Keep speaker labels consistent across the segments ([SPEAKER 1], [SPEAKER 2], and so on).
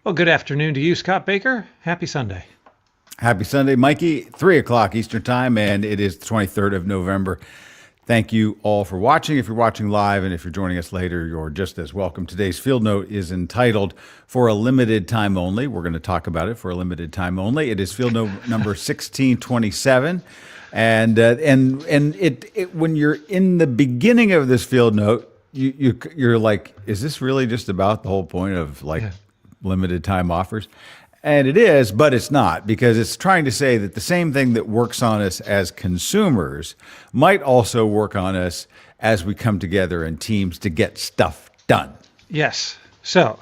[SPEAKER 1] Well, good afternoon to you, Scott Baker. Happy Sunday.
[SPEAKER 2] Happy Sunday, Mikey. 3 o'clock Eastern Time, and it is the 23rd of November. Thank you all for watching. If you're watching live and if you're joining us later, you're just as welcome. Today's field note is entitled For a Limited Time Only. We're going to talk about it for a limited time only. It is field note number 1627. And it when you're in the beginning of this field note, you're like, is this really just about the whole point of limited time offers? And it is, but it's not, because it's trying to say that the same thing that works on us as consumers might also work on us as we come together in teams to get stuff done.
[SPEAKER 1] Yes. So,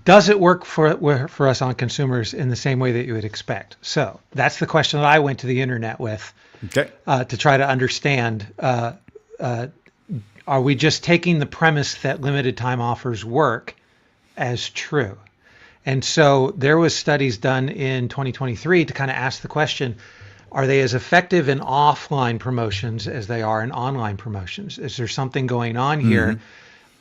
[SPEAKER 1] does it work for us on consumers in the same way that you would expect? So, that's the question that I went to the internet with to try to understand. Are we just taking the premise that limited time offers work as true? And so there was studies done in 2023 to kind of ask the question, are they as effective in offline promotions as they are in online promotions? Is there something going on here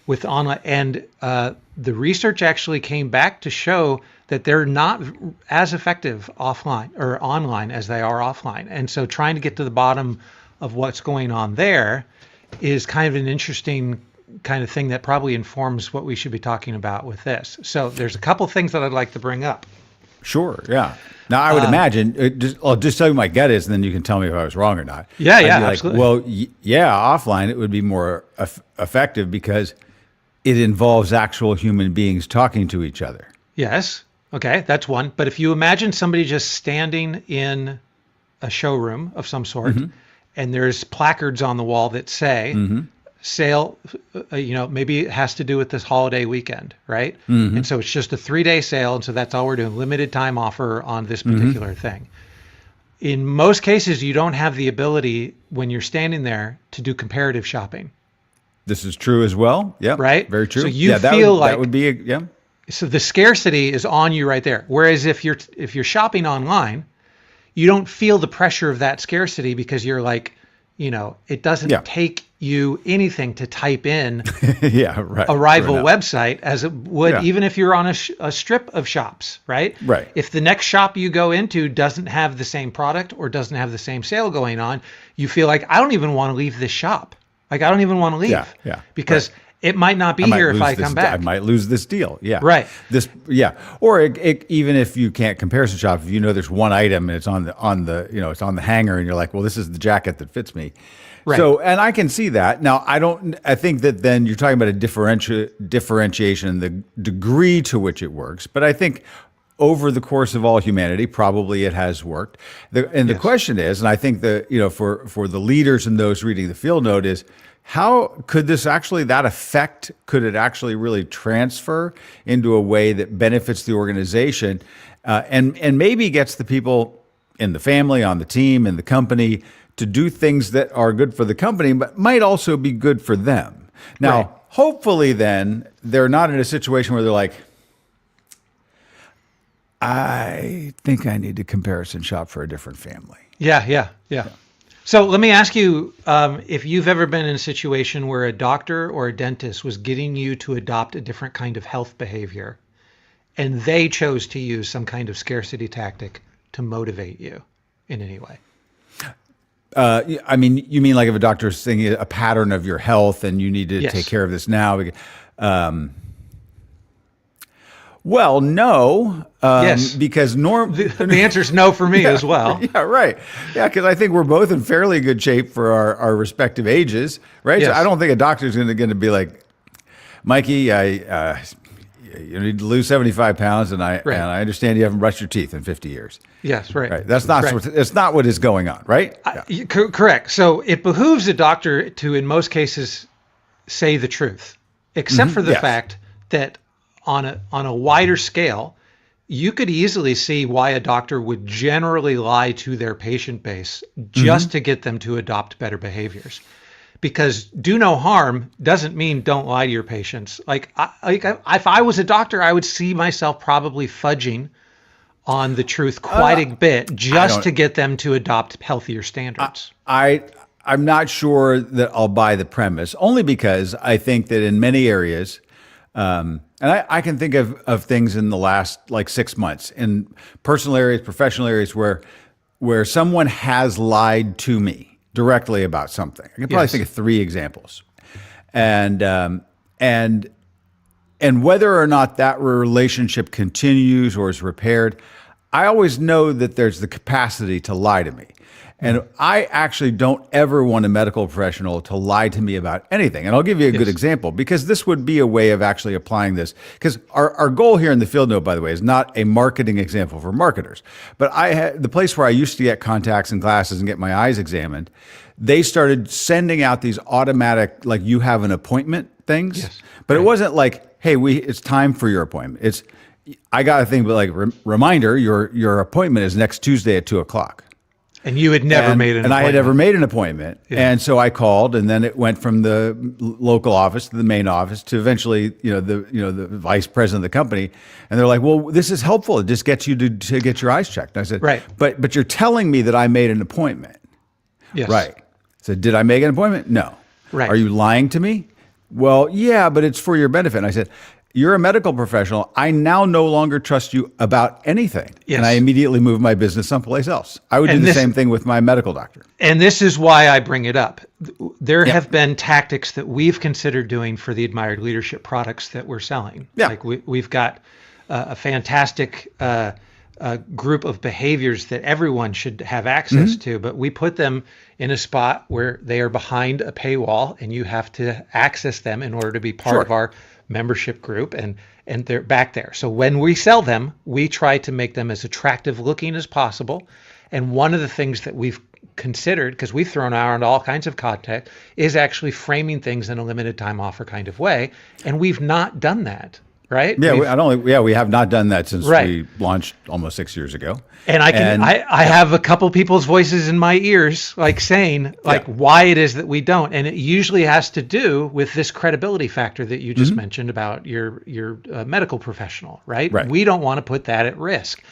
[SPEAKER 1] with online? And the research actually came back to show that they're not as effective offline or online as they are offline. And so trying to get to the bottom of what's going on there is kind of an interesting kind of thing that probably informs what we should be talking about with this. So there's a couple things that I'd like to bring up.
[SPEAKER 2] Sure, yeah. Now, I would imagine, I'll just tell you my gut is, and then you can tell me if I was wrong or not.
[SPEAKER 1] Yeah,
[SPEAKER 2] I'd be like,
[SPEAKER 1] absolutely.
[SPEAKER 2] well, offline it would be more effective because it involves actual human beings talking to each other.
[SPEAKER 1] Yes, okay, that's one. But if you imagine somebody just standing in a showroom of some sort, and there's placards on the wall that say, sale, maybe it has to do with this holiday weekend, right? And so it's just a 3-day sale. And so that's all we're doing, limited time offer on this particular thing. In most cases, you don't have the ability when you're standing there to do comparative shopping.
[SPEAKER 2] This is true as well. Yeah.
[SPEAKER 1] Right.
[SPEAKER 2] Very true.
[SPEAKER 1] So you feel like
[SPEAKER 2] that would be
[SPEAKER 1] So the scarcity is on you right there. Whereas if you're shopping online, you don't feel the pressure of that scarcity because you're like, it doesn't take you anything to type in a rival website as it would even if you're on a strip of shops, right?
[SPEAKER 2] Right.
[SPEAKER 1] If the next shop you go into doesn't have the same product or doesn't have the same sale going on, you feel like, I don't even want to leave this shop. Like, I don't even want to leave because it might not be here if I come back.
[SPEAKER 2] I might lose this deal. Yeah.
[SPEAKER 1] Right.
[SPEAKER 2] Or even if you can't comparison shop, if there's one item and it's on the it's on the hanger and you're like, well, this is the jacket that fits me.
[SPEAKER 1] Right.
[SPEAKER 2] So, and I can see that. Now, I think that then you're talking about a differentiation in the degree to which it works. But I think over the course of all humanity, probably it has worked. The question is, and I think for the leaders and those reading the field note is, how could this actually, that effect, could it actually really transfer into a way that benefits the organization and maybe gets the people in the family, on the team, in the company to do things that are good for the company, but might also be good for them? Now, hopefully then they're not in a situation where they're like, I think I need to comparison shop for a different family.
[SPEAKER 1] Yeah. So let me ask you if you've ever been in a situation where a doctor or a dentist was getting you to adopt a different kind of health behavior and they chose to use some kind of scarcity tactic to motivate you in any way.
[SPEAKER 2] I mean, you mean like if a doctor's saying a pattern of your health and you need to take care of this now? Well, no, because
[SPEAKER 1] the answer is no for me as well.
[SPEAKER 2] Yeah, right. Yeah, because I think we're both in fairly good shape for our respective ages, right?
[SPEAKER 1] Yes.
[SPEAKER 2] So I don't think a doctor's going to be like, Mikey, you need to lose 75 pounds, and I understand you haven't brushed your teeth in 50 years.
[SPEAKER 1] Yes, right.
[SPEAKER 2] That's not that's not what is going on, right?
[SPEAKER 1] Correct. So it behooves a doctor to, in most cases, say the truth, except for the fact that on a wider scale, you could easily see why a doctor would generally lie to their patient base just to get them to adopt better behaviors. Because do no harm doesn't mean don't lie to your patients. If I was a doctor, I would see myself probably fudging on the truth quite a bit just to get them to adopt healthier standards.
[SPEAKER 2] I'm not sure that I'll buy the premise, only because I think that in many areas, And I can think of things in the last like 6 months in personal areas, professional areas where someone has lied to me directly about something. I can probably think of 3 examples. And whether or not that relationship continues or is repaired, I always know that there's the capacity to lie to me. And I actually don't ever want a medical professional to lie to me about anything. And I'll give you a good example, because this would be a way of actually applying this. Because our goal here in the field note, by the way, is not a marketing example for marketers. But I had the place where I used to get contacts and glasses and get my eyes examined, they started sending out these automatic, like, you have an appointment things.
[SPEAKER 1] Yes.
[SPEAKER 2] But it wasn't like, hey, it's time for your appointment. It's, I got a thing, but like, reminder, your appointment is next Tuesday at 2:00.
[SPEAKER 1] And you had never made an appointment.
[SPEAKER 2] And I had never made an appointment. Yeah. And so I called, and then it went from the local office to the main office to eventually, the vice president of the company. And they're like, well, this is helpful. It just gets you to get your eyes checked. And I said,
[SPEAKER 1] right.
[SPEAKER 2] But you're telling me that I made an appointment.
[SPEAKER 1] Yes.
[SPEAKER 2] Right. I said, did I make an appointment? No.
[SPEAKER 1] Right.
[SPEAKER 2] Are you lying to me? Well, yeah, but it's for your benefit. And I said, you're a medical professional. I now no longer trust you about anything. Yes. And I immediately moved my business someplace else. I would do the same thing with my medical doctor.
[SPEAKER 1] And this is why I bring it up. There have been tactics that we've considered doing for the Admired Leadership products that we're selling. Yeah. Like we've got a fantastic group of behaviors that everyone should have access to, but we put them in a spot where they are behind a paywall and you have to access them in order to be part of our membership group, and they're back there. So when we sell them, we try to make them as attractive looking as possible. And one of the things that we've considered, because we've thrown around all kinds of content, is actually framing things in a limited time offer kind of way. And we've not done that, right?
[SPEAKER 2] Yeah, we have not done that since we launched almost 6 years ago.
[SPEAKER 1] And I have a couple people's voices in my ears, like saying why it is that we don't. And it usually has to do with this credibility factor that you just mentioned about your medical professional, right? We don't want to put that at risk.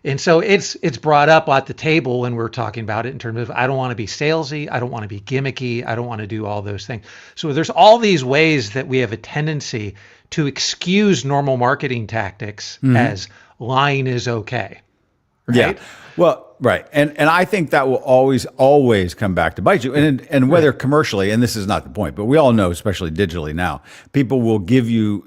[SPEAKER 1] And so it's brought up at the table when we're talking about it in terms of, I don't want to be salesy, I don't want to be gimmicky, I don't want to do all those things. So there's all these ways that we have a tendency to excuse normal marketing tactics as lying is okay. Right?
[SPEAKER 2] Yeah. Well, right. And I think that will always come back to bite you. And whether commercially, and this is not the point, but we all know, especially digitally now, people will give you,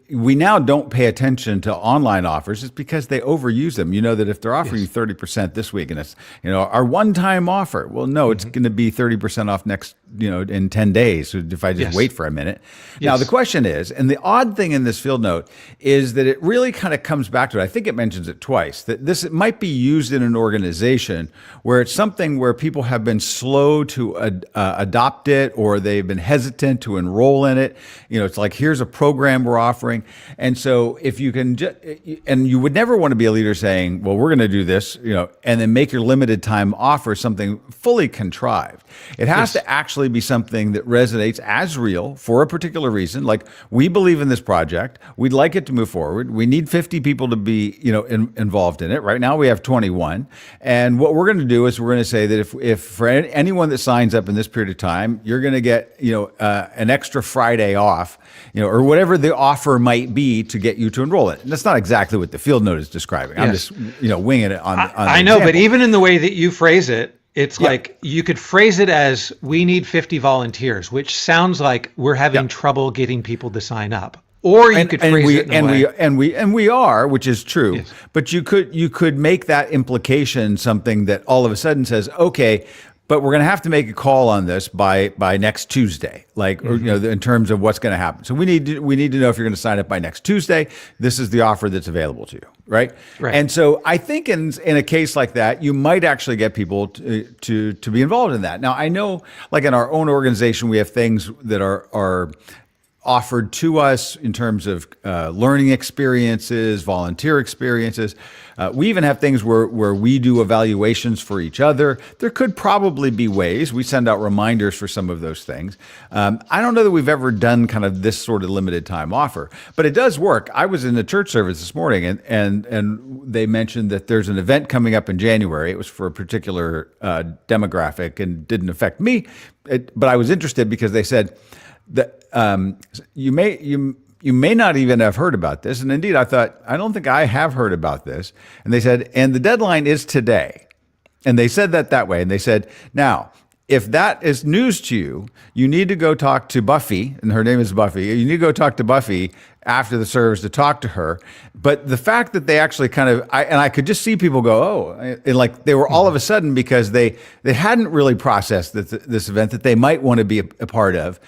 [SPEAKER 2] we now don't pay attention to online offers. It's because they overuse them. You know that if they're offering you 30% this week and it's, our one-time offer, well, no, it's going to be 30% off next, in 10 days. So if I just wait for a minute. Now, the question is, and the odd thing in this field note is that it really kind of comes back to it. I think it mentions it twice, that it might be used in an organization where it's something where people have been slow to adopt it, or they've been hesitant to enroll in it. It's like, here's a program we're offering. And so if you can and you would never want to be a leader saying, well, we're going to do this, and then make your limited time offer something fully contrived. It has to actually be something that resonates as real for a particular reason. Like, we believe in this project. We'd like it to move forward. We need 50 people to be, involved in it. Right now we have 21. And what we're going to do is we're going to say that if for anyone that signs up in this period of time, you're going to get, an extra Friday off, or whatever the offer might be to get you to enroll in it. And that's not exactly what the field note is describing. I'm just, winging it on
[SPEAKER 1] I know, example. But even in the way that you phrase it, it's like, you could phrase it as, we need 50 volunteers, which sounds like we're having trouble getting people to sign up. Or you could phrase it in a way.
[SPEAKER 2] And we are, which is true. Yes. But you could make that implication something that all of a sudden says, okay, but we're going to have to make a call on this by next Tuesday, or, in terms of what's going to happen. So we need to know if you're going to sign up by next Tuesday. This is the offer that's available to you, right? And so I think in a case like that, you might actually get people to be involved in that. Now, I know, like in our own organization, we have things that are offered to us in terms of learning experiences, volunteer experiences. We even have things where we do evaluations for each other. There could probably be ways. We send out reminders for some of those things. I don't know that we've ever done kind of this sort of limited time offer, but it does work. I was in a church service this morning, and they mentioned that there's an event coming up in January. It was for a particular demographic and didn't affect me, but I was interested because they said that you you may not even have heard about this. And indeed, I thought, I don't think I have heard about this. And they said, and the deadline is today. And they said that way. And they said, now, if that is news to you, you need to go talk to Buffy, and her name is Buffy. You need to go talk to Buffy after the service to talk to her. But the fact that they actually kind of, I could just see people go, oh, and like they were all of a sudden, because they hadn't really processed this event that they might want to be a part of,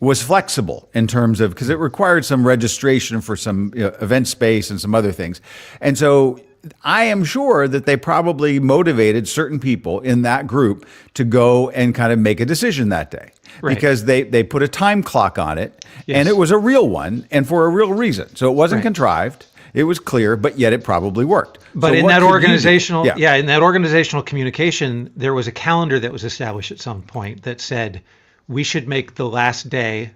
[SPEAKER 2] was flexible in terms of, because it required some registration for some event space and some other things. And so I am sure that they probably motivated certain people in that group to go and kind of make a decision that day. Right. Because they put a time clock on it, yes. And it was a real one and for a real reason. So it wasn't contrived. It was clear, but yet it probably worked.
[SPEAKER 1] But in that organizational, in that organizational communication, there was a calendar that was established at some point that said we should make the last day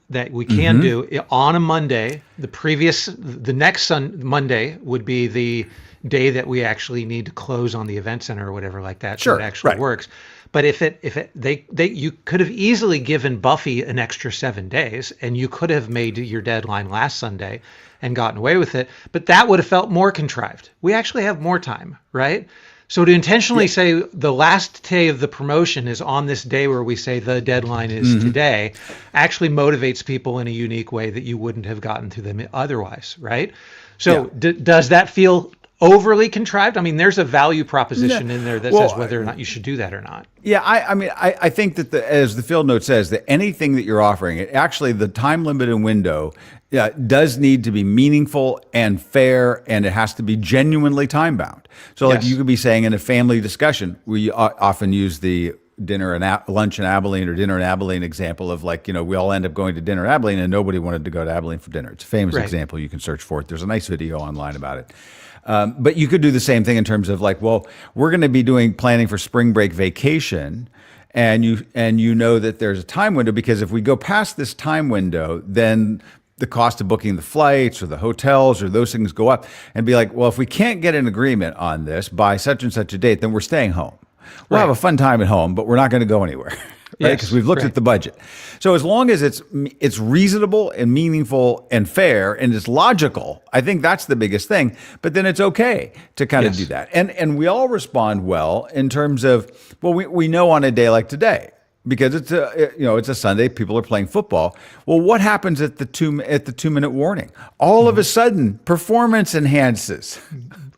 [SPEAKER 1] that we can do on a Monday. The next Monday would be the day that we actually need to close on the event center or whatever like that.
[SPEAKER 2] Sure,
[SPEAKER 1] so it actually works. But you could have easily given Buffy an extra 7 days, and you could have made your deadline last Sunday and gotten away with it. But that would have felt more contrived. We actually have more time, right? So to intentionally say the last day of the promotion is on this day where we say the deadline is today actually motivates people in a unique way that you wouldn't have gotten to them otherwise, right? So does that feel overly contrived? I mean, there's a value proposition in there that says whether or not you should do that or not.
[SPEAKER 2] Yeah, I think that as the field note says, that anything that you're offering, actually the time limited window does need to be meaningful and fair, and it has to be genuinely time bound. So like you could be saying in a family discussion, we often use the lunch in Abilene or dinner in Abilene example of like, we all end up going to dinner in Abilene and nobody wanted to go to Abilene for dinner. It's a famous example. You can search for it. There's a nice video online about it. But you could do the same thing in terms of like, well, we're going to be planning for spring break vacation, and you know that there's a time window, because if we go past this time window, then the cost of booking the flights or the hotels or those things go up, and be like, well, if we can't get an agreement on this by such and such a date, then we're staying home. We'll have a fun time at home, but we're not going to go anywhere. Right? Because we've looked at the budget. So as long as it's reasonable and meaningful and fair and it's logical, I think that's the biggest thing. But then it's okay to kind of do that. And we all respond well in terms of, well, we know on a day like today, because it's a Sunday, people are playing football. Well, what happens at the 2-minute warning? All of a sudden, performance enhances.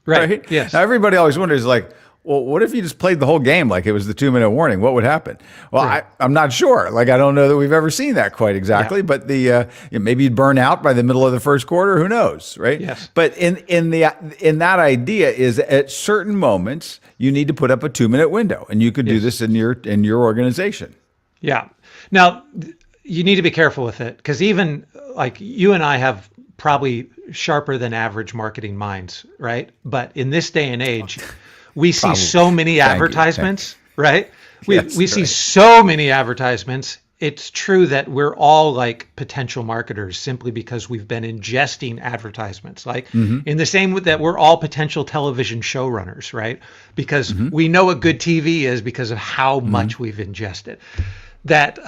[SPEAKER 2] Right? Yes. Now, everybody always wonders, like, well, what if you just played the whole game like it was the 2-minute warning? What would happen? Well, I'm not sure. Like, I don't know that we've ever seen that quite exactly, but maybe you'd burn out by the middle of the first quarter. Who knows, right?
[SPEAKER 1] Yes.
[SPEAKER 2] But in that idea is at certain moments you need to put up a 2-minute window, and you could do this in your organization. Yeah.
[SPEAKER 1] Now, you need to be careful with it, because even like you and I have probably sharper than average marketing minds, right? But in this day and age, we see so many advertisements, right? We see so many advertisements. It's true that we're all like potential marketers simply because we've been ingesting advertisements. Like in the same way that we're all potential television showrunners, right? Because we know what good TV is because of how much we've ingested. That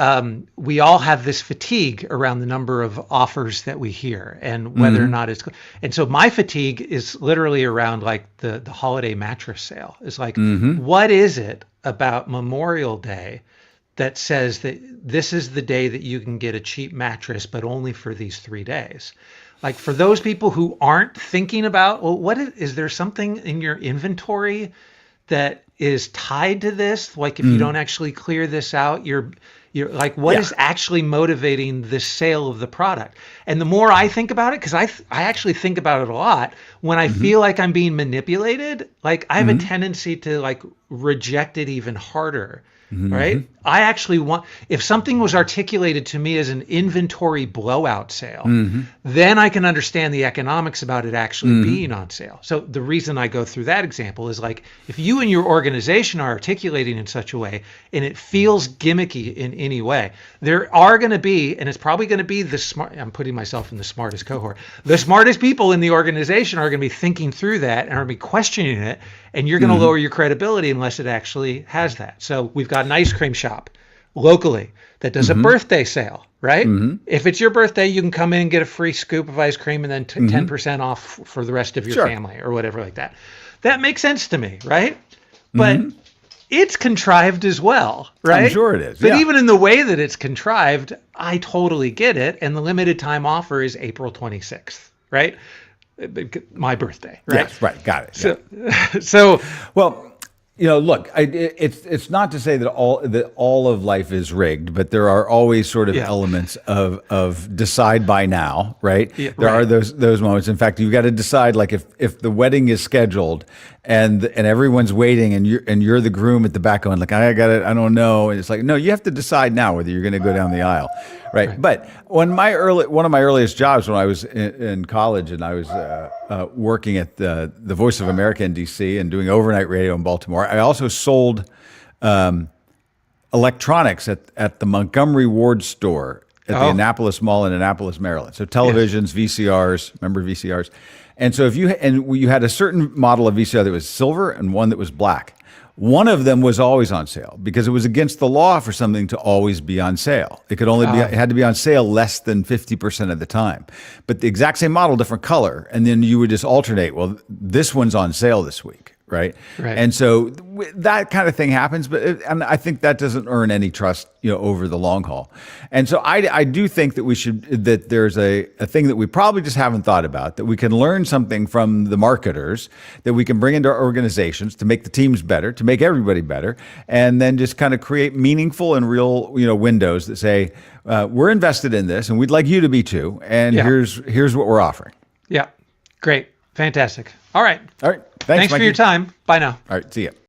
[SPEAKER 1] we all have this fatigue around the number of offers that we hear and whether or not it's, and so my fatigue is literally around like the holiday mattress sale. It's like, what is it about Memorial Day that says that this is the day that you can get a cheap mattress, but only for these 3 days? Like, for those people who aren't thinking about, well, is there something in your inventory that is tied to this? Like, if you don't actually clear this out, you're like, what is actually motivating the sale of the product? And the more I think about it, because I actually think about it a lot, when I feel like I'm being manipulated, like I have a tendency to like reject it even harder. Right? I actually want, if something was articulated to me as an inventory blowout sale, then I can understand the economics about it actually being on sale. So the reason I go through that example is like, if you and your organization are articulating in such a way and it feels gimmicky in any way, there are going to be, and it's probably going to be the smart, I'm putting myself in the smartest cohort, the smartest people in the organization are going to be thinking through that and are going to be questioning it. And you're going to lower your credibility unless it actually has that. So we've got an ice cream shop locally that does a birthday sale, right? If it's your birthday, you can come in and get a free scoop of ice cream and then 10% off for the rest of your family or whatever like that. That makes sense to me, right? But it's contrived as well, right?
[SPEAKER 2] I'm sure it is.
[SPEAKER 1] But even in the way that it's contrived, I totally get it. And the limited time offer is April 26th, right? My birthday, right?
[SPEAKER 2] Yes, right. Got
[SPEAKER 1] it. So
[SPEAKER 2] well, look, it's not to say that all of life is rigged, but there are always sort of elements of decide by now, right? Yeah, there are those moments. In fact, you've got to decide, like if the wedding is scheduled and everyone's waiting and you're the groom at the back going like, I got it, I don't know, and it's like, no, you have to decide now whether you're going to go down the aisle, right? But one of my earliest jobs when I was in college and I was working at the Voice of America in D.C. and doing overnight radio in Baltimore, I also sold electronics at the Montgomery Ward store at the Annapolis Mall in Annapolis, Maryland. So televisions, VCRs, remember VCRs? And so you had a certain model of VCR that was silver and one that was black. One of them was always on sale because it was against the law for something to always be on sale. It could only it had to be on sale less than 50% of the time. But the exact same model, different color, and then you would just alternate. Well, this one's on sale this week. Right. And so that kind of thing happens, but and I think that doesn't earn any trust, over the long haul. And so I do think that there's a thing that we probably just haven't thought about, that we can learn something from the marketers that we can bring into our organizations to make the teams better, to make everybody better, and then just kind of create meaningful and real, windows that say, we're invested in this and we'd like you to be too. And here's what we're offering.
[SPEAKER 1] Yeah. Great. Fantastic. All right.
[SPEAKER 2] Thanks
[SPEAKER 1] for your time. Bye now.
[SPEAKER 2] All right. See ya.